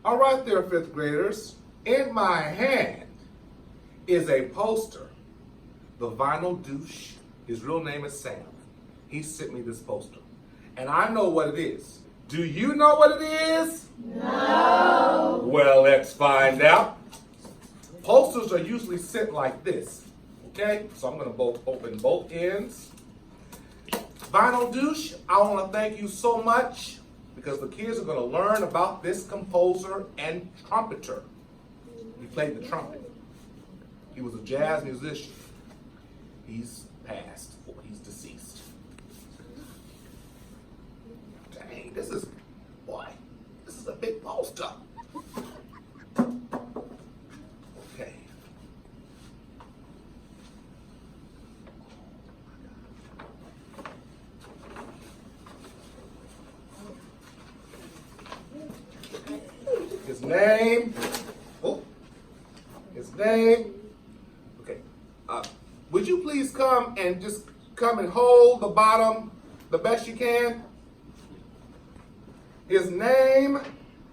All right there, fifth graders. In my hand is a poster. The vinyl douche, his real name is Sam. He sent me this poster. And I know what it is. Do you know what it is? No. Well, let's find out. Posters are usually sent like this. Okay, so I'm going to open both ends. Vinyl douche, I want to thank you so much because the kids are going to learn about this composer and trumpeter. He played the trumpet. He was a jazz musician. He's passed, or he's deceased. Dang, this is a big poster. Okay. His name. Okay. Would you please come and hold the bottom the best you can? His name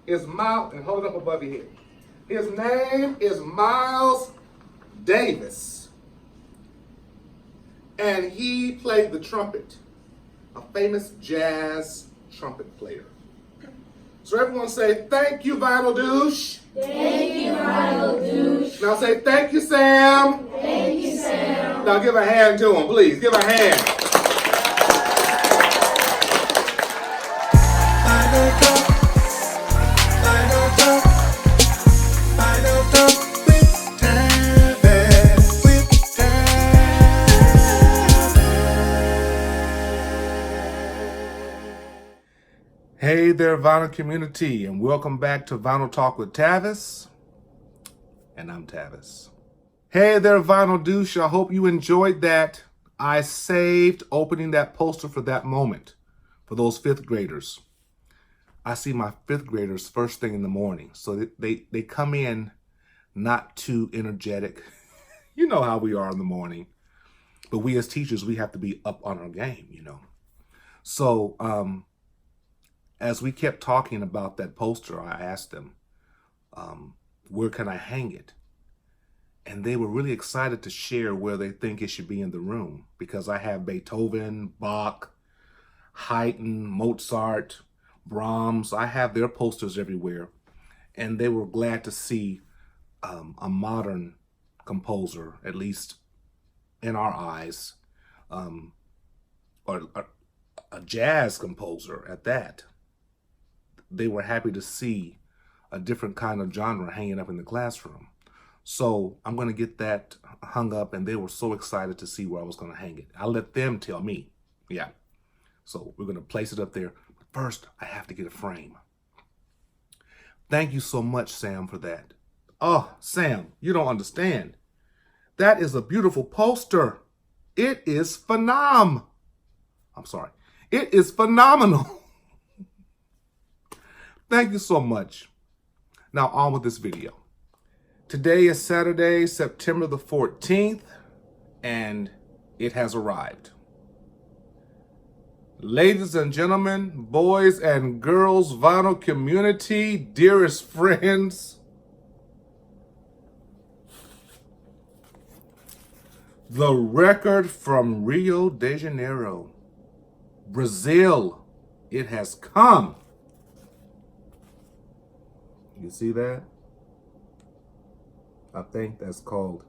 is Miles, and hold it up above your head. His name is Miles Davis. And he played the trumpet, a famous jazz trumpet player. So everyone say, thank you, Vinyl Douche. Thank you, Vinyl Douche. Now say, thank you, Sam. Thank you, Sam. Now give a hand to him, please. Give a hand. Hey there, Vinyl community, and welcome back to Vinyl Talk with Tavis. And I'm Tavis. Hey there, Vinyl Douche. I hope you enjoyed that. I saved opening that poster for that moment, for those fifth graders. I see my fifth graders first thing in the morning. So they come in not too energetic. You know how we are in the morning. But we as teachers, we have to be up on our game, you know. So, as we kept talking about that poster, I asked them, where can I hang it? And they were really excited to share where they think it should be in the room, because I have Beethoven, Bach, Haydn, Mozart, Brahms. I have their posters everywhere. And they were glad to see a modern composer, at least in our eyes, or a jazz composer at that. They were happy to see a different kind of genre hanging up in the classroom. So I'm going to get that hung up, and they were so excited to see where I was going to hang it. I'll let them tell me. Yeah. So we're going to place it up there. But first, I have to get a frame. Thank you so much, Sam, for that. Oh, Sam, you don't understand. That is a beautiful poster. It is It is phenomenal. Thank you so much. Now on with this video. Today is Saturday, September the 14th, and it has arrived. Ladies and gentlemen, boys and girls, Vinyl community, dearest friends, the record from Rio de Janeiro, Brazil, it has come. You see that? I think that's called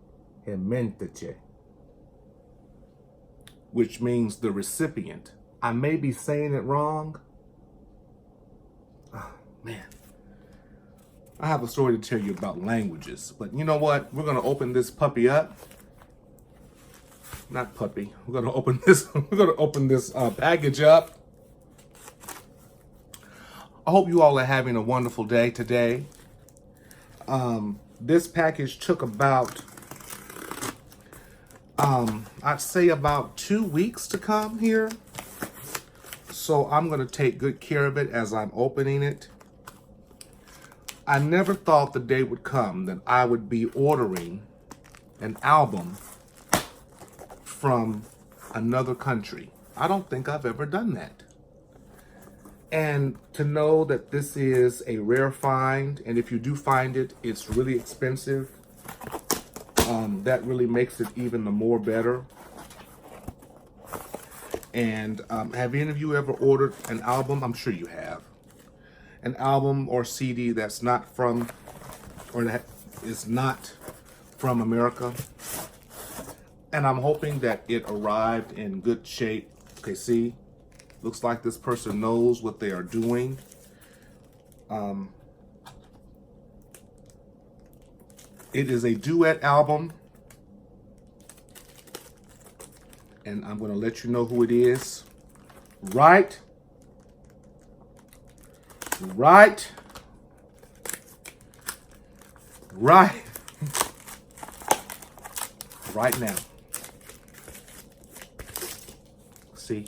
Rementiche, which means the recipient. I may be saying it wrong. Oh, man. I have a story to tell you about languages, but you know what? We're going to open this puppy up. Not puppy. We're going to open this package up. I hope you all are having a wonderful day today. This package took about, I'd say about 2 weeks to come here. So I'm going to take good care of it as I'm opening it. I never thought the day would come that I would be ordering an album from another country. I don't think I've ever done that. And to know that this is a rare find, and if you do find it, it's really expensive. That really makes it even the more better. And have any of you ever ordered an album? I'm sure you have. An album or CD that's not from, or that is not from America. And I'm hoping that it arrived in good shape. Okay, see? Looks like this person knows what they are doing. It is a duet album. And I'm going to let you know who it is. Right now. See?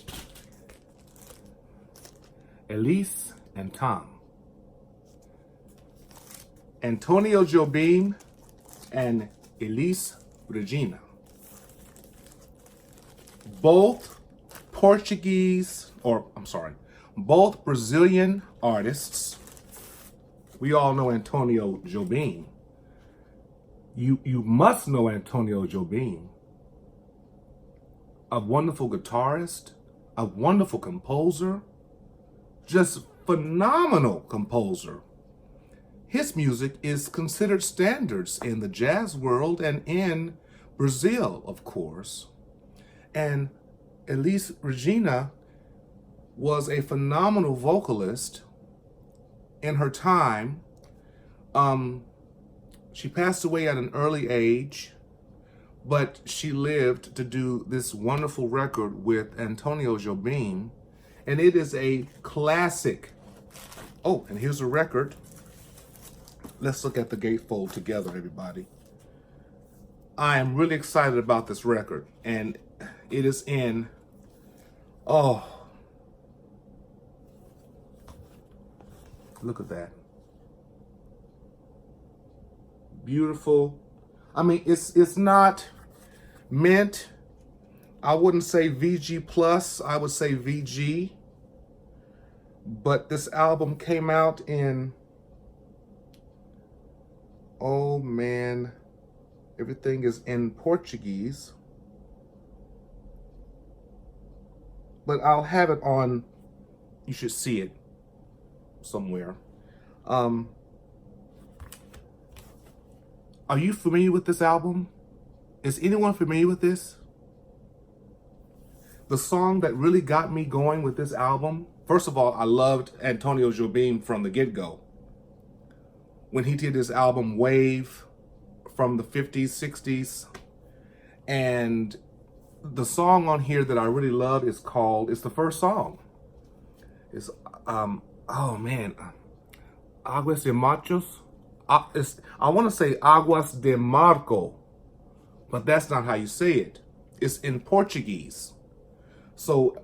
Elis and Tom. Antonio Jobim and Elis Regina. Both both Brazilian artists. We all know Antonio Jobim. You must know Antonio Jobim. A wonderful guitarist, a wonderful composer, just phenomenal composer. His music is considered standards in the jazz world and in Brazil, of course. And Elis Regina was a phenomenal vocalist in her time. She passed away at an early age, but she lived to do this wonderful record with Antonio Jobim, and it is a classic. Oh, and here's a record. Let's look at the gatefold together, everybody. I am really excited about this record, and it is in, oh, look at that. Beautiful. I mean, it's not mint. I wouldn't say VG plus, I would say VG. But this album came out in, oh man, everything is in Portuguese. But I'll have it on, you should see it somewhere. Are you familiar with this album? Is anyone familiar with this? The song that really got me going with this album, first of all, I loved Antonio Jobim from the get-go. When he did his album Wave from the 50s, 60s. And the song on here that I really love is called, it's the first song. It's, oh man, Águas de Março. I want to say Águas de Março, but that's not how you say it. It's in Portuguese. So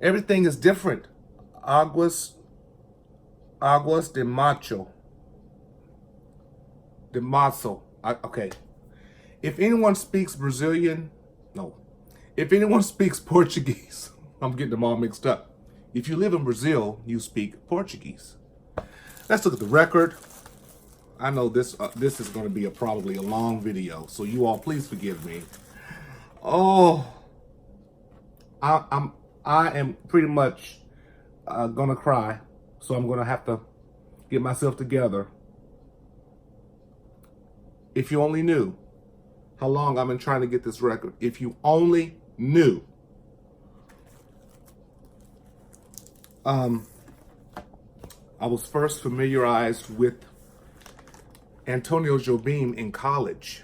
everything is different. Águas de Março. De Março. Okay. If anyone speaks Brazilian, no. If anyone speaks Portuguese, I'm getting them all mixed up. If you live in Brazil, you speak Portuguese. Let's look at the record. I know this is going to be probably a long video, so you all please forgive me. Oh, I am pretty much gonna cry, so I'm gonna have to get myself together. If you only knew how long I've been trying to get this record. If you only knew. I was first familiarized with Antonio Jobim in college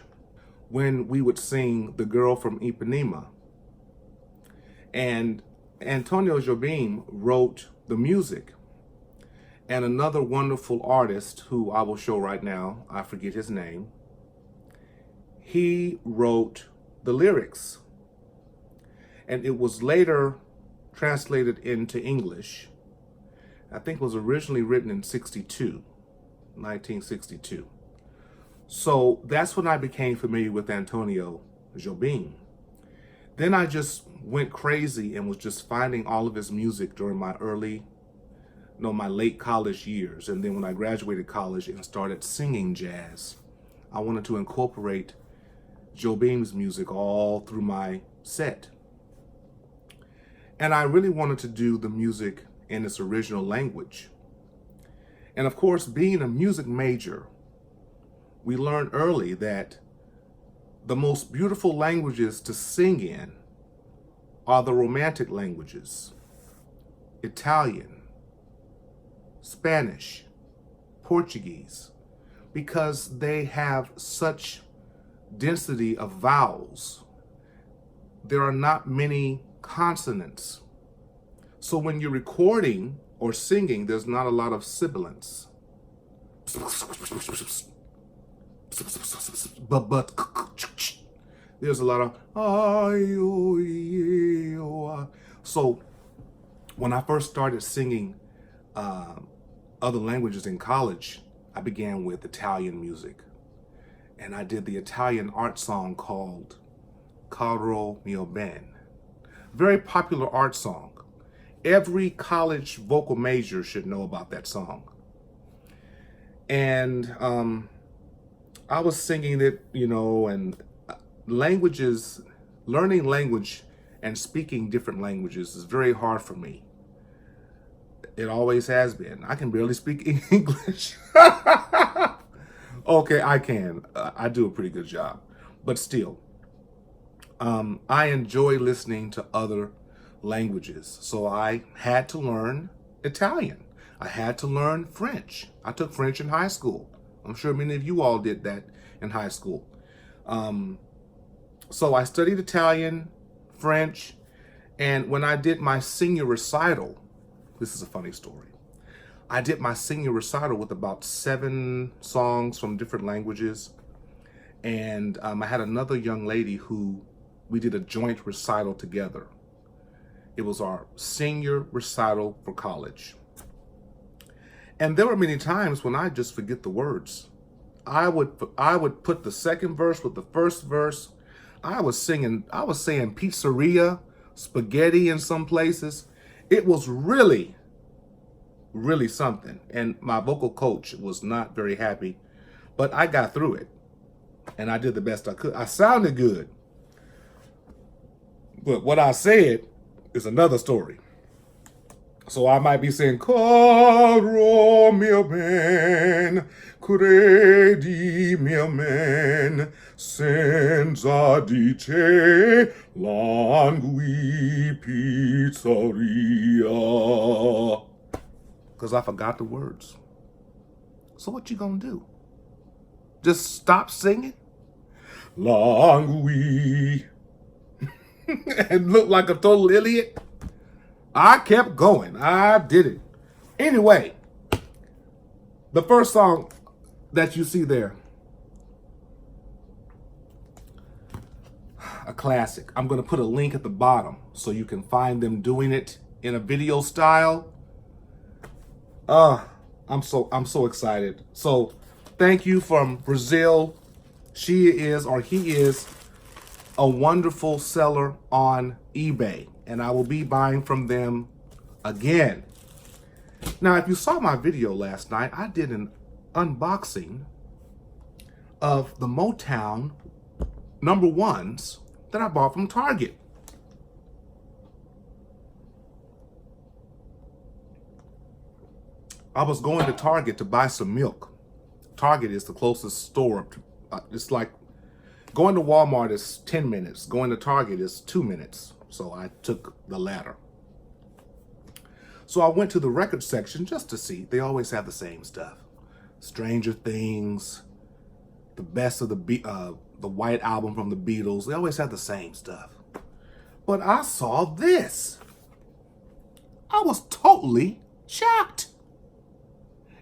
when we would sing The Girl from Ipanema. And Antonio Jobim wrote the music. And another wonderful artist who I will show right now, I forget his name, he wrote the lyrics. And it was later translated into English. I think it was originally written in 1962. So that's when I became familiar with Antonio Jobim. Then I just went crazy and was just finding all of his music during my early my late college years. And then when I graduated college and started singing jazz, I wanted to incorporate Joe Beam's music all through my set. And I really wanted to do the music in its original language. And of course, being a music major, we learned early that the most beautiful languages to sing in are the romantic languages: Italian, Spanish, Portuguese, because they have such density of vowels. There are not many consonants. So when you're recording or singing, there's not a lot of sibilants. But there's a lot of so when I first started singing other languages in college, I began with Italian music, and I did the Italian art song called Caro mio ben. Very popular art song. Every college vocal major should know about that song. And I was singing it, and languages, learning language and speaking different languages is very hard for me. It always has been. I can barely speak English. Okay, I can. I do a pretty good job. But still, I enjoy listening to other languages. So I had to learn Italian. I had to learn French. I took French in high school. I'm sure many of you all did that in high school. So I studied Italian, French, and when I did my senior recital, this is a funny story. I did my senior recital with about 7 songs from different languages. And I had another young lady who we did a joint recital together. It was our senior recital for college. And there were many times when I just forget the words. I would put the second verse with the first verse. I was saying pizzeria, spaghetti in some places. It was really, really something. And my vocal coach was not very happy, but I got through it. And I did the best I could. I sounded good. But what I said is another story. So I might be saying, Caro mio ben, credi mio men, senza di te, langui pizzeria. Because I forgot the words. So what you gonna do? Just stop singing? Langui. And look like a total idiot? I kept going. I did it. Anyway, the first song that you see there, a classic. I'm going to put a link at the bottom so you can find them doing it in a video style. I'm so excited. So thank you from Brazil. She is, or he is, a wonderful seller on eBay, and I will be buying from them again. Now, if you saw my video last night, I did an unboxing of the Motown number 1's that I bought from Target. I was going to Target to buy some milk. Target is the closest store. It's like going to Walmart is 10 minutes. Going to Target is 2 minutes. So I took the latter. So I went to the record section just to see. They always have the same stuff. Stranger Things, the best of the White Album from the Beatles. They always have the same stuff. But I saw this. I was totally shocked.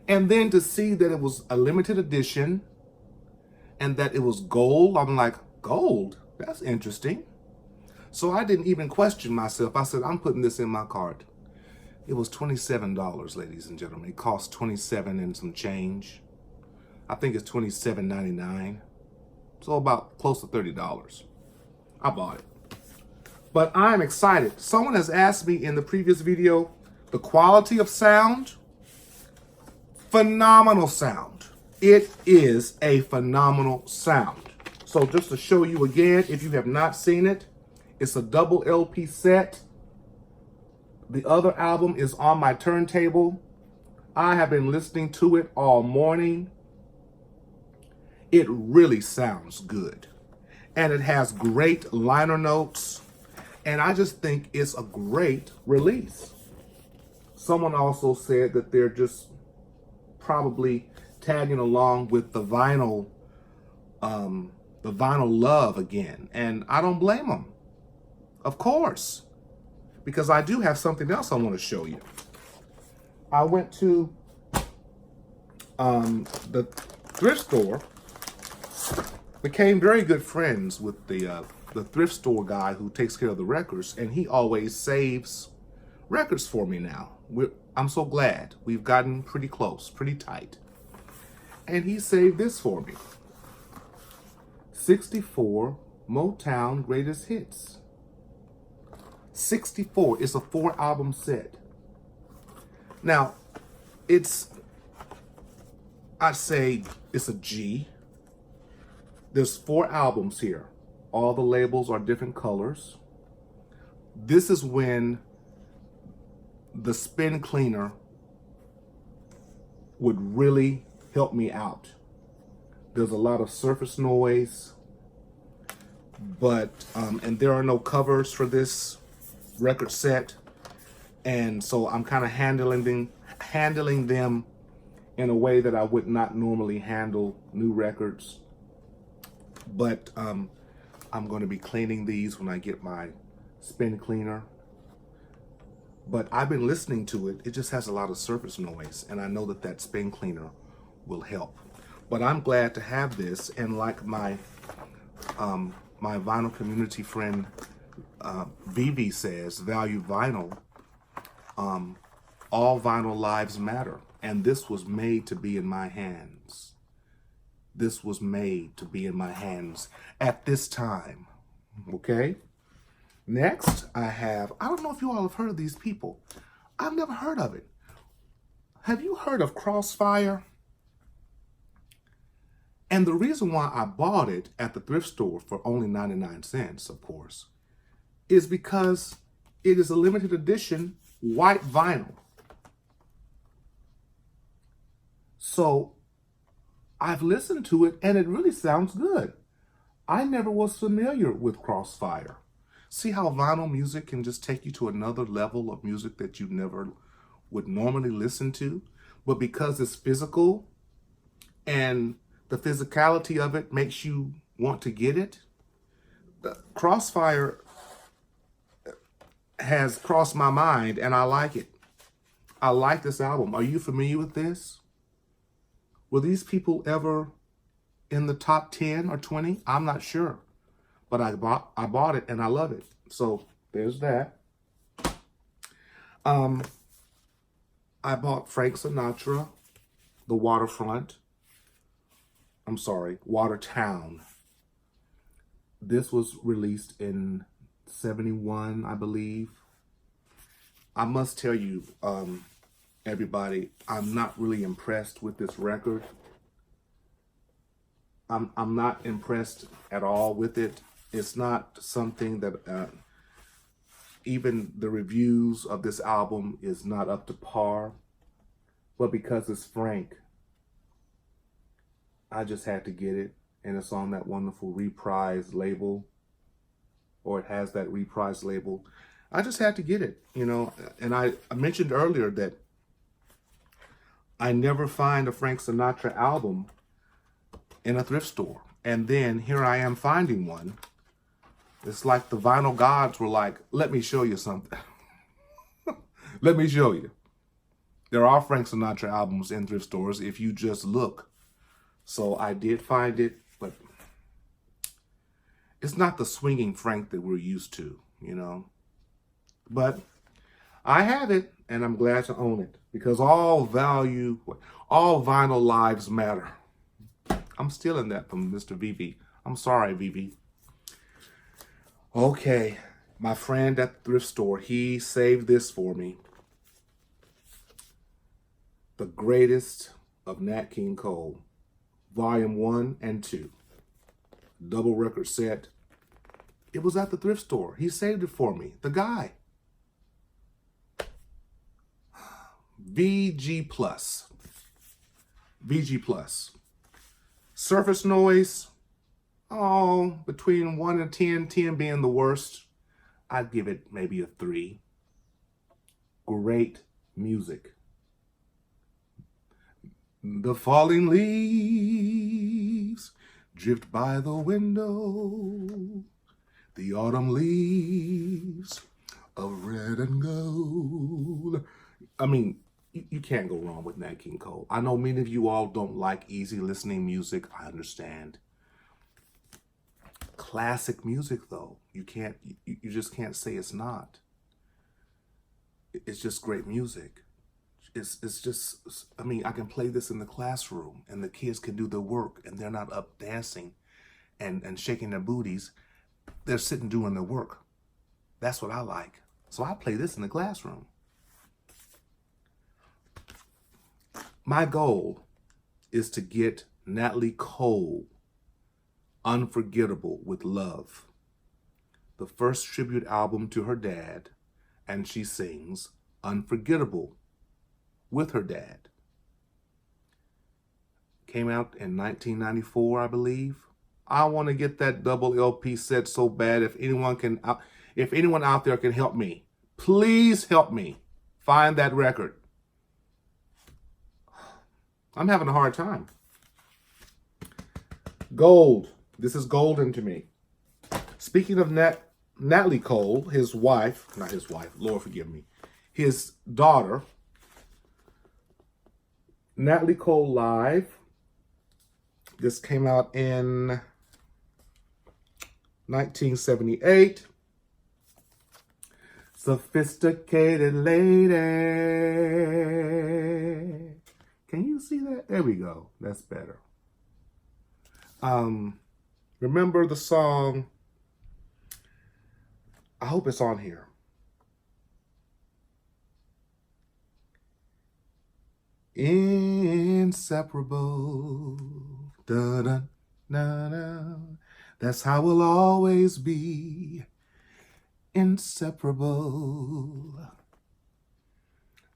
And then to see that it was a limited edition and that it was gold, I'm like, gold? That's interesting. So I didn't even question myself. I said, I'm putting this in my cart. It was $27, ladies and gentlemen. It cost $27 and some change. I think it's $27.99. So about close to $30. I bought it. But I'm excited. Someone has asked me in the previous video, the quality of sound Phenomenal sound. It is a phenomenal sound. So just to show you again, if you have not seen it, it's a double LP set. The other album is on my turntable. I have been listening to it all morning. It really sounds good. And it has great liner notes. And I just think it's a great release. Someone also said that they're just probably tagging along with the vinyl love again. And I don't blame them. Of course. Because I do have something else I want to show you. I went to the thrift store. Became very good friends with the thrift store guy who takes care of the records, and he always saves records for me now. I'm so glad. We've gotten pretty close, pretty tight. And he saved this for me. 64 Motown Greatest Hits. 64. It's a 4-album set. Now, I'd say it's a G. There's 4 albums here. All the labels are different colors. This is when the spin cleaner would really help me out. There's a lot of surface noise, but and there are no covers for this record set, and so I'm kind of handling them in a way that I would not normally handle new records. But I'm going to be cleaning these when I get my spin cleaner. But I've been listening to it. It just has a lot of surface noise, and I know that spin cleaner will help. But I'm glad to have this, and like my my vinyl community friend Vivi says, value vinyl. All vinyl lives matter, and this was made to be in my hands. This was made to be in my hands at this time. Okay? Next, I don't know if you all have heard of these people. I've never heard of it. Have you heard of Crossfire? And the reason why I bought it at the thrift store for only 99 cents, of course, is because it is a limited edition white vinyl. So I've listened to it and it really sounds good. I never was familiar with Crossfire. See how vinyl music can just take you to another level of music that you never would normally listen to? But because it's physical and the physicality of it makes you want to get it, Crossfire has crossed my mind and I like it. I like this album. Are you familiar with this? Were these people ever in the top 10 or 20? I'm not sure. But I bought it and I love it. So there's that. I bought Frank Sinatra, The Waterfront. Watertown. This was released in 71, I believe. I must tell you, everybody, I'm not really impressed with this record. I'm not impressed at all with it. It's not something that even the reviews of this album is not up to par. But because it's Frank, I just had to get it. And it's on that wonderful Reprise label, or it has that Reprise label. I just had to get it, you know. And I mentioned earlier that I never find a Frank Sinatra album in a thrift store. And then here I am finding one. It's like the vinyl gods were like, let me show you something. Let me show you. There are Frank Sinatra albums in thrift stores if you just look. So I did find it, but it's not the swinging Frank that we're used to, you know. But I have it, and I'm glad to own it, because all vinyl lives matter. I'm stealing that from Mr. Vivi. I'm sorry, Vivi. Okay, my friend at the thrift store, he saved this for me. The greatest of Nat King Cole, Volume 1 and 2. Double record set. It was at the thrift store. He saved it for me. The guy. VG Plus. VG Plus. Surface noise. Oh, between 1 and 10, 10 being the worst. I'd give it maybe a 3. Great music. The falling leaves drift by the window. The autumn leaves of red and gold. I mean, you can't go wrong with Nat King Cole. I know many of you all don't like easy listening music. I understand. Classic music, though. You just can't say it's not. It's just great music. It's just, I mean, I can play this in the classroom and the kids can do their work and they're not up dancing and shaking their booties. They're sitting doing their work. That's what I like. So I play this in the classroom. My goal is to get Natalie Cole Unforgettable with Love, the first tribute album to her dad, and she sings Unforgettable with her dad. Came out in 1994, I believe. I want to get that double LP set so bad. If anyone out there can help me, please help me find that record. I'm having a hard time. Gold. This is golden to me. Speaking of Natalie Cole, his wife, not his wife, Lord forgive me, his daughter, Natalie Cole Live. This came out in 1978. Sophisticated lady. Can you see that? There we go. That's better. Remember the song? I hope it's on here. Inseparable. Da da da da. That's how we'll always be. Inseparable.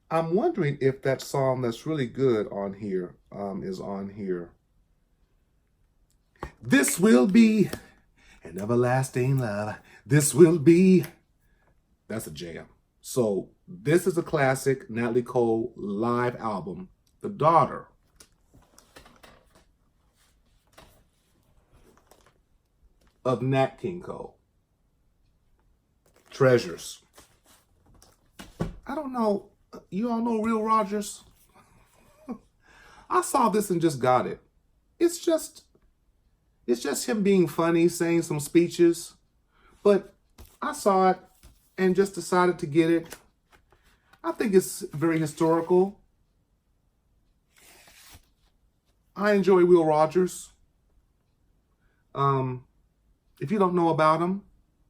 I'm wondering if that song that's really good on here is on here. This will be an everlasting love. This will be. That's a jam. So this is a classic Natalie Cole live album. The daughter of Nat King Cole. Treasures. I don't know. You all know Real Rogers? I saw this and just got it. It's just him being funny, saying some speeches. But I saw it and just decided to get it. I think it's very historical. I enjoy Will Rogers. If you don't know about him,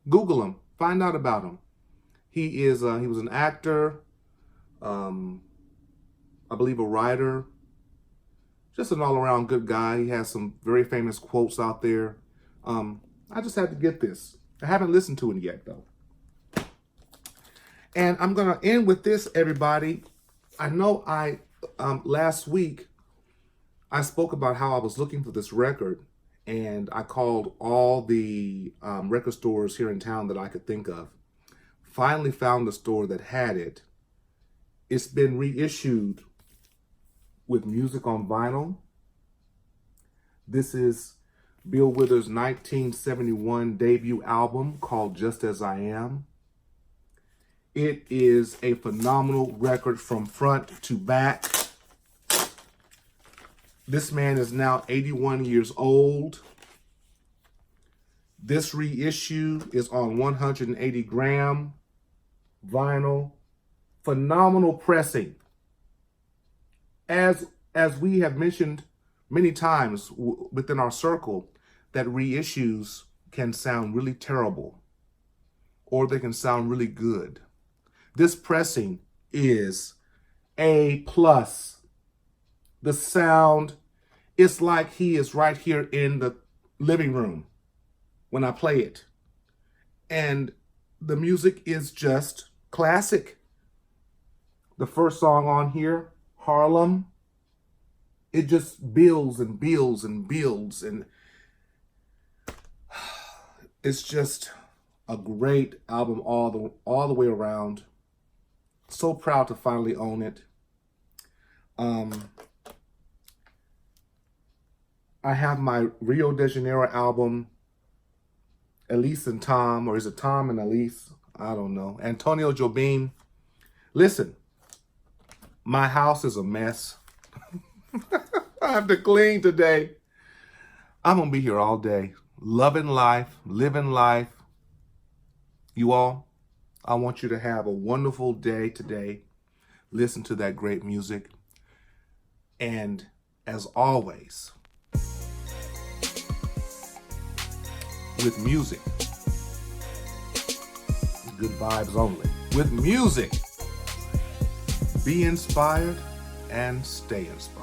Google him. Find out about him. He was an actor, I believe a writer, just an all-around good guy. He has some very famous quotes out there. I just had to get this. I haven't listened to it yet, though. And I'm going to end with this, everybody. I know last week, I spoke about how I was looking for this record, and I called all the record stores here in town that I could think of. Finally found a store that had it. It's been reissued with music on vinyl. This is Bill Withers' 1971 debut album called Just As I Am. It is a phenomenal record from front to back. This man is now 81 years old. This reissue is on 180 gram vinyl. Phenomenal pressing. As we have mentioned many times within our circle, that reissues can sound really terrible or they can sound really good. This pressing is A+. the sound. It's like he is right here in the living room when I play it. And the music is just classic. The first song on here, Harlem, it just builds and builds and builds, and it's just a great album all the way around. So proud to finally own it. I have my Rio de Janeiro album, Elis and Tom, or is it Tom and Elis? I don't know. Antonio Jobim. Listen, my house is a mess. I have to clean today. I'm going to be here all day, loving life, living life. You all, I want you to have a wonderful day today. Listen to that great music. And as always, with music, good vibes only. With music, be inspired and stay inspired.